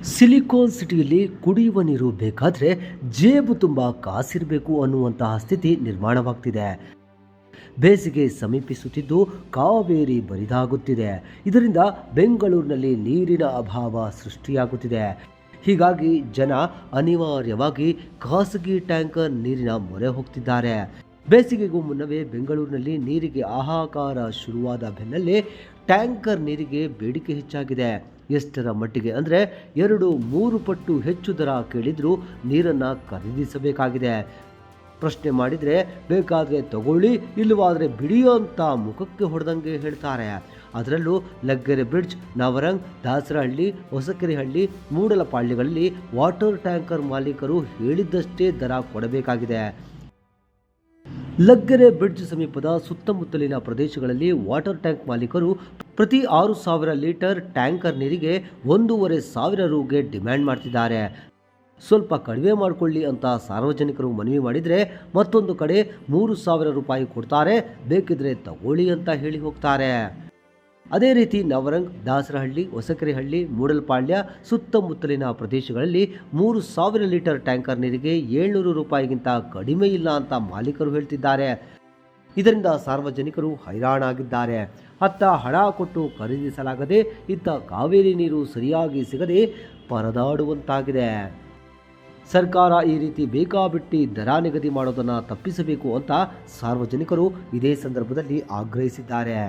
Silicon ಸಿಟಿಯಲ್ಲಿ ಕುಡಿಯುವ ನೀರು ಬೇಕಾದರೆ ಜೇಬು ತುಂಬ ಕಾಸಿರಬೇಕು ಅನ್ನುವಂತಹ ಸ್ಥಿತಿ ನಿರ್ಮಾಣವಾಗ್ತಿದೆ. ಬೇಸಿಗೆ ಸಮೀಪಿಸುತ್ತಿದ್ದು ಕಾವೇರಿ ಬರಿದಾಗುತ್ತಿದೆ. ಇದರಿಂದ ಬೆಂಗಳೂರಿನಲ್ಲಿ ನೀರಿನ ಅಭಾವ ಸೃಷ್ಟಿಯಾಗುತ್ತಿದೆ. ಹೀಗಾಗಿ ಜನ ಅನಿವಾರ್ಯವಾಗಿ ಖಾಸಗಿ ಟ್ಯಾಂಕರ್ ನೀರಿನ ಮೊರೆ ಹೋಗ್ತಿದ್ದಾರೆ. ಬೇಸಿಗೆಗೂ ಮುನ್ನವೇ ಬೆಂಗಳೂರಿನಲ್ಲಿ ನೀರಿಗೆ ಹಾಹಾಕಾರ ಶುರುವಾದ ಬೆನ್ನಲ್ಲೇ ಟ್ಯಾಂಕರ್ ನೀರಿಗೆ ಬೇಡಿಕೆ ಹೆಚ್ಚಾಗಿದೆ. ಎಷ್ಟರ ಮಟ್ಟಿಗೆ ಅಂದರೆ 2-3 ಪಟ್ಟು ಹೆಚ್ಚು ದರ ಕೇಳಿದರೂ ನೀರನ್ನು ಖರೀದಿಸಬೇಕಾಗಿದೆ. ಪ್ರಶ್ನೆ ಮಾಡಿದರೆ ಬೇಕಾದರೆ ತಗೊಳ್ಳಿ, ಇಲ್ಲವಾದರೆ ಬಿಡಿ ಅಂತ ಮುಖಕ್ಕೆ ಹೊಡೆದಂಗೆ ಹೇಳ್ತಾರೆ. ಅದರಲ್ಲೂ ಲಗ್ಗೆರೆ ಬ್ರಿಡ್ಜ್, ನವರಂಗ್, ದಾಸರಹಳ್ಳಿ, ಹೊಸಕೆರೆಹಳ್ಳಿ, ಮೂಡಲಪಾಳ್ಯಗಳಲ್ಲಿ ವಾಟರ್ ಟ್ಯಾಂಕರ್ ಮಾಲೀಕರು ಹೇಳಿದ್ದಷ್ಟೇ ದರ ಕೊಡಬೇಕಾಗಿದೆ. ಲಗ್ಗೆರೆ ಬ್ರಿಡ್ಜ್ ಸಮೀಪದ ಸುತ್ತಮುತ್ತಲಿನ ಪ್ರದೇಶಗಳಲ್ಲಿ ವಾಟರ್ ಟ್ಯಾಂಕ್ ಮಾಲೀಕರು ಪ್ರತಿ 6,000 ಲೀಟರ್ ಟ್ಯಾಂಕರ್ ನೀರಿಗೆ 1,500 ರೂಗೆ ಡಿಮ್ಯಾಂಡ್ ಮಾಡ್ತಿದ್ದಾರೆ. ಸ್ವಲ್ಪ ಕಡಿಮೆ ಮಾಡಿಕೊಳ್ಳಿ ಅಂತ ಸಾರ್ವಜನಿಕರು ಮನವಿ ಮಾಡಿದರೆ ಮತ್ತೊಂದು ಕಡೆ 3,000 ರೂಪಾಯಿ ಕೊಡ್ತಾರೆ, ಬೇಕಿದ್ರೆ ತಗೊಳ್ಳಿ ಅಂತ ಹೇಳಿ ಹೋಗ್ತಾರೆ. ಅದೇ ರೀತಿ ನವರಂಗ್, ದಾಸರಹಳ್ಳಿ, ಹೊಸಕೆರೆಹಳ್ಳಿ, ಮೂಡಲಪಾಳ್ಯ ಸುತ್ತಮುತ್ತಲಿನ ಪ್ರದೇಶಗಳಲ್ಲಿ 3,000 ಲೀಟರ್ ಟ್ಯಾಂಕರ್ ನೀರಿಗೆ 700 ರೂಪಾಯಿಗಿಂತ ಕಡಿಮೆ ಇಲ್ಲ ಅಂತ ಮಾಲೀಕರು ಹೇಳ್ತಿದ್ದಾರೆ. ಇದರಿಂದ ಸಾರ್ವಜನಿಕರು ಹೈರಾಣಾಗಿದ್ದಾರೆ. ಅತ್ತ ಹಣ ಕೊಟ್ಟು ಖರೀದಿಸಲಾಗದೆ, ಇತ್ತ ಕಾವೇರಿ ನೀರು ಸರಿಯಾಗಿ ಸಿಗದೆ ಪರದಾಡುವಂತಾಗಿದೆ. ಸರ್ಕಾರ ಈ ರೀತಿ ಬೇಕಾಬಿಟ್ಟಿ ದರ ನಿಗದಿ ಮಾಡೋದನ್ನು ತಪ್ಪಿಸಬೇಕು ಅಂತ ಸಾರ್ವಜನಿಕರು ಇದೇ ಸಂದರ್ಭದಲ್ಲಿ ಆಗ್ರಹಿಸಿದ್ದಾರೆ.